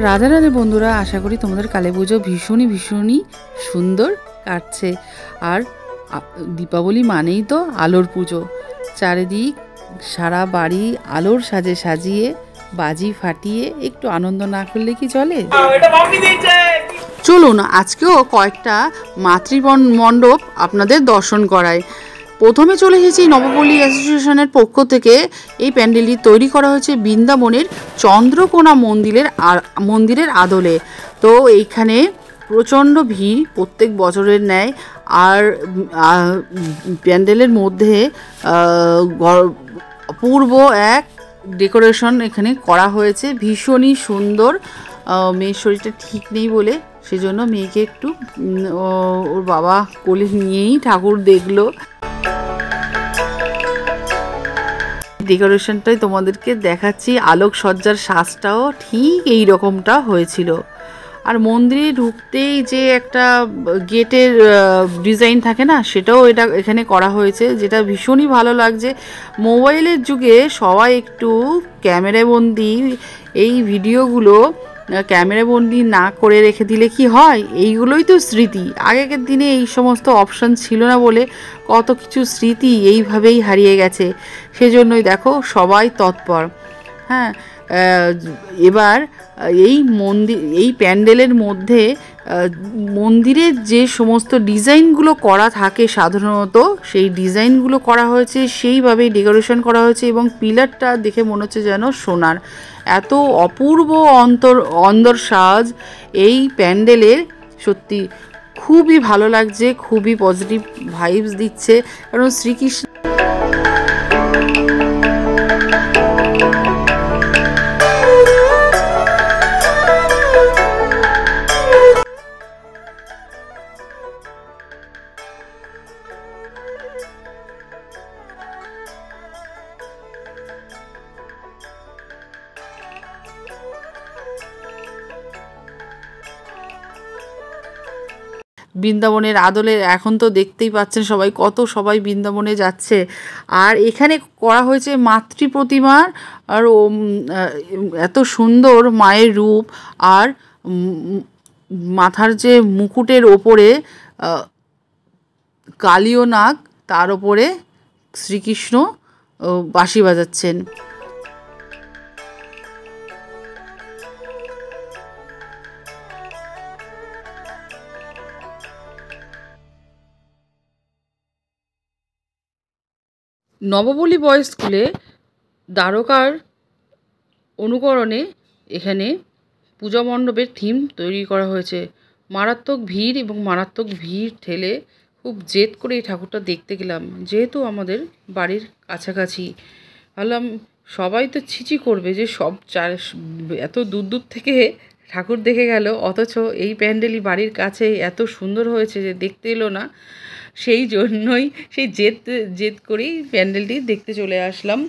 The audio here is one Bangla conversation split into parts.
রাধে রাধে বন্ধুরা, আশা করি তোমাদের কালী পুজো ভীষণই সুন্দর কাটছে। আর দীপাবলি মানেই তো আলোর পুজো। চারিদিক সারা বাড়ি আলোর সাজে সাজিয়ে বাজি ফাটিয়ে একটু আনন্দ না করলে কি চলে? চলুন আজকেও কয়েকটা মাতৃমণ্ডপ আপনাদের দর্শন করায়। প্রথমে চলে এসেছি নবপল্লী অ্যাসোসিয়েশনের পক্ষ থেকে এই প্যান্ডেলটি তৈরি করা হয়েছে বৃন্দাবনের চন্দ্রকোনা মন্দিরের আদলে। তো এইখানে প্রচণ্ড ভিড় প্রত্যেক বছরের ন্যায়। আর প্যান্ডেলের মধ্যে অপূর্ব এক ডেকোরেশন এখানে করা হয়েছে, ভীষণই সুন্দর। মেয়ের শরীরটা ঠিক নেই বলে সেজন্য মেয়েকে একটু ওর বাবা কোলে নিয়েই ঠাকুর দেখলো। ডেকোরেশনটাই তোমাদেরকে দেখাচ্ছি, আলোকসজ্জার সাজটাও ঠিক এই রকমটা হয়েছিল। আর মন্দিরে ঢুকতেই যে একটা গেটের ডিজাইন থাকে না, সেটাও এখানে করা হয়েছে, যেটা ভীষণই ভালো লাগছে। মোবাইলের যুগে সবাই একটু ক্যামেরাবন্দি এই ভিডিওগুলো ক্যামেরাবন্দি না করে রেখে দিলে কি হয়? এইগুলোই তো স্মৃতি। আগেকার দিনে এই সমস্ত অপশান ছিল না বলে কত কিছু স্মৃতি এইভাবেই হারিয়ে গেছে। সেজন্যই দেখো সবাই তৎপর। হ্যাঁ, এবার এই প্যান্ডেলের মধ্যে মন্দিরের যে সমস্ত ডিজাইনগুলো করা থাকে সাধারণত, সেই ডিজাইনগুলো করা হয়েছে, সেইভাবেই ডেকোরেশন করা হয়েছে। এবং পিলারটা দেখে মনে হচ্ছে যেন সোনার। এত অপূর্ব অন্দর সাজ এই প্যান্ডেলের, সত্যি খুবই ভালো লাগছে, খুবই পজিটিভ ভাইবস দিচ্ছে। কারণ শ্রীকৃষ্ণ বৃন্দাবনের আদলে এখন তো দেখতেই পাচ্ছেন সবাই, সবাই বৃন্দাবনে যাচ্ছে। আর এখানে করা হয়েছে মাতৃ প্রতিমার, আর এত সুন্দর মায়ের রূপ। আর মাথার যে মুকুটের ওপরে কালীয় নাগ, তার ওপরে শ্রীকৃষ্ণ বাঁশি বাজাচ্ছেন। নবপল্লী বয়েজ স্কুলে দ্বারকার অনুকরণে এখানে পূজা মণ্ডপের থিম তৈরি করা হয়েছে। মারাত্মক ভিড়, এবং মারাত্মক ভিড় ঠেলে খুব জেদ করে এই ঠাকুরটা দেখতে গেলাম, যেহেতু আমাদের বাড়ির কাছাকাছি। ভাবলাম সবাই তো ছিচি করবে যে এত দূর থেকে ঠাকুর দেখে গেল, অথচ এই প্যান্ডেলই বাড়ির কাছে এত সুন্দর হয়েছে যে দেখতে এলো না। সেই জন্যই সেই জেদ করেই প্যান্ডেলটি দেখতে চলে আসলাম।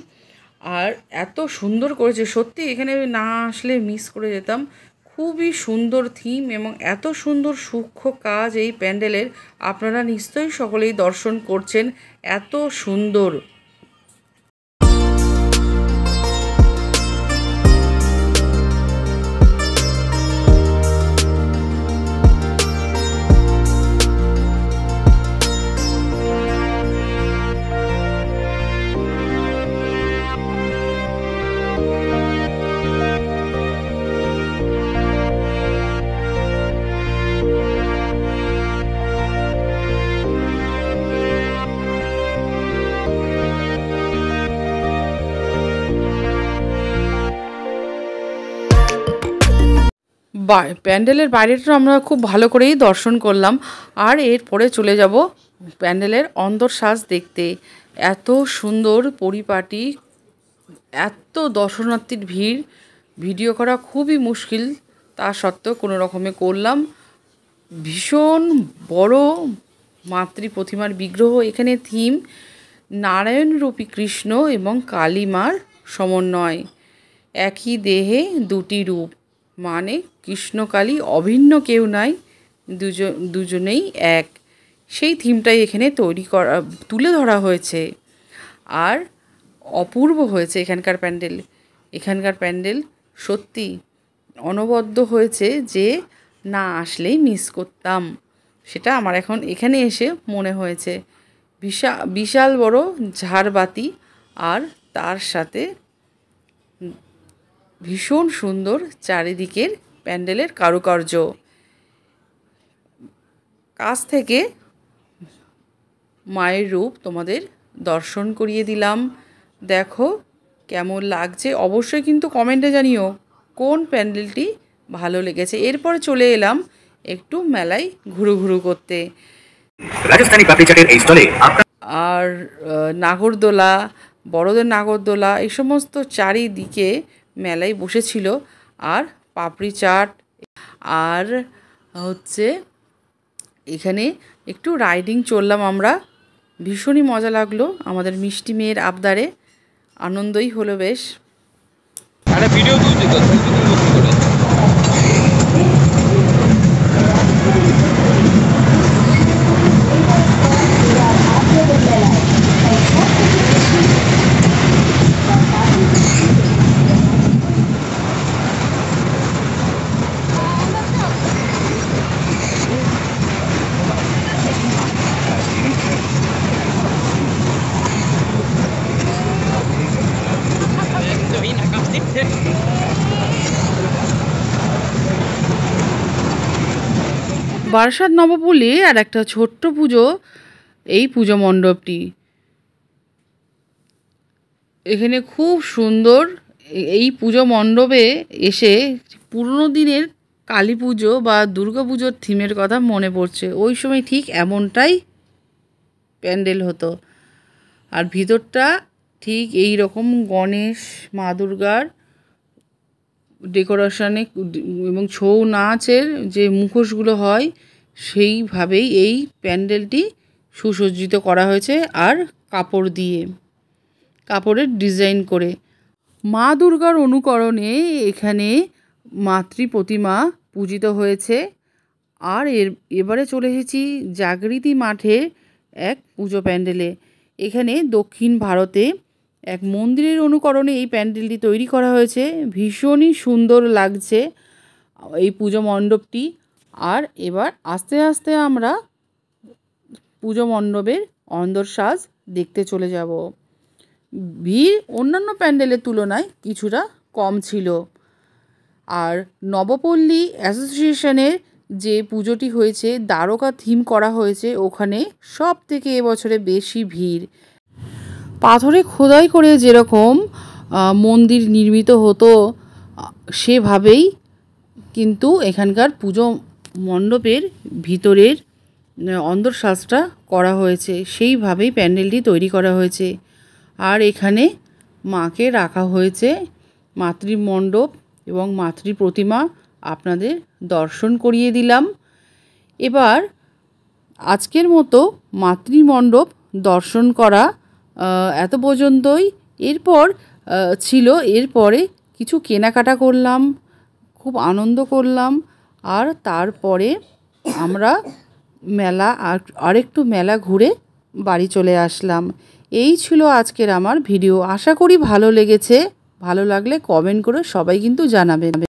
আর এত সুন্দর করেছে, সত্যি এখানে না আসলে মিস করে যেতাম। খুবই সুন্দর থিম এবং এত সুন্দর সূক্ষ্ম কাজ এই প্যান্ডেলের। আপনারা নিশ্চয়ই সকলেই দর্শন করছেন, এত সুন্দর। প্যান্ডেলের বাইরেটা আমরা খুব ভালো করেই দর্শন করলাম। আর এরপরে চলে যাব প্যান্ডেলের অন্দর সাজ দেখতে। এত সুন্দর পরিপাটি, এত দর্শনার্থীর ভিড়, ভিডিও করা খুবই মুশকিল, তা সত্ত্বেও কোনো রকমে করলাম। ভীষণ বড় মাতৃ প্রতিমার বিগ্রহ। এখানে থিম নারায়ণরূপী কৃষ্ণ এবং কালী মার সমন্বয়। একই দেহে দুটি রূপ, মানে কৃষ্ণকালী অভিন্ন কেউ নাই, দুজনেই এক। সেই থিমটাই এখানে তুলে ধরা হয়েছে। আর অপূর্ব হয়েছে এখানকার প্যান্ডেল। সত্যি অনবদ্য হয়েছে যে না আসলেই মিস করতাম। সেটা আমার এখন এখানে এসে মনে হয়েছে। বিশাল বড় ঝাড়বাতি আর তার সাথে ভীষণ সুন্দর চারিদিকের প্যান্ডেলের কারুকার্য। কাছ থেকে মায়ের রূপ তোমাদের দর্শন করিয়ে দিলাম। দেখো কেমন লাগছে, অবশ্যই কিন্তু কমেন্টে জানিও কোন প্যান্ডেলটি ভালো লেগেছে। এরপরে চলে এলাম একটু মেলায় ঘুরু করতে। রাজস্থানী পাপড়ি চাটের এই স্টলে আর নাগরদোলা, বড়দের নাগরদোলা, এই সমস্ত চারিদিকে মেলায় বসেছিল। আর পাপড়ি চাট, আর হচ্ছে এখানে একটু রাইডিং চললাম আমরা। ভীষণই মজা লাগলো, আমাদের মিষ্টি মেয়ের আবদারে আনন্দই হলো বেশ। ভিডিও বারাসাত নবপল্লী আর একটা ছোট্ট পুজো, এই পুজো মণ্ডপটি এখানে খুব সুন্দর। এই পুজো মণ্ডপে এসে পুরনো দিনের কালী পুজো বা দুর্গা পুজোর থিমের কথা মনে পড়ছে। ওই সময় ঠিক এমনটাই প্যান্ডেল হতো। আর ভিতরটা ঠিক এই রকম গণেশ, মা দুর্গার ডেকোরেশনে এবং ছৌ নাচের যে মুখোশগুলো হয় সেইভাবেই এই প্যান্ডেলটি সুসজ্জিত করা হয়েছে। আর কাপড় দিয়ে, কাপড়ের ডিজাইন করে মা দুর্গার অনুকরণে এখানে মাতৃ প্রতিমা পূজিত হয়েছে। আর এবারে চলে এসেছি জাগৃতি মাঠে এক পুজো প্যান্ডেলে। এখানে দক্ষিণ ভারতে এক মন্দিরের অনুকরণে এই প্যান্ডেলটি তৈরি করা হয়েছে। ভীষণই সুন্দর লাগছে এই পুজো মণ্ডপটি। আর এবার আস্তে আস্তে আমরা পুজো মণ্ডপের অন্দরসাজ দেখতে চলে যাব। ভিড় অন্যান্য প্যান্ডেলের তুলনায় কিছুটা কম ছিল। আর নবপল্লী অ্যাসোসিয়েশনের যে পুজোটি হয়েছে, দ্বারকা থিম করা হয়েছে, ওখানে সব থেকে এবছরে বেশি ভিড়। পাথরে খোদাই করে যেরকম মন্দির নির্মিত হতো সেভাবেই কিন্তু এখানকার পুজো মণ্ডপের ভিতরের অন্দরসাজটা করা হয়েছে, সেইভাবেই প্যান্ডেলটি তৈরি করা হয়েছে। আর এখানে মাকে রাখা হয়েছে। মাতৃমণ্ডপ এবং মাতৃ প্রতিমা আপনাদের দর্শন করিয়ে দিলাম। এবার আজকের মতো মাতৃমণ্ডপ দর্শন করা এত পর্যন্তই। এরপরে কিছু কেনাকাটা করলাম, খুব আনন্দ করলাম। আর তারপরে আমরা আরেকটু মেলা ঘুরে বাড়ি চলে আসলাম। এই ছিল আজকের আমার ভিডিও। আশা করি ভালো লেগেছে। ভালো লাগলে কমেন্ট করে সবাই কিন্তু জানাবেন।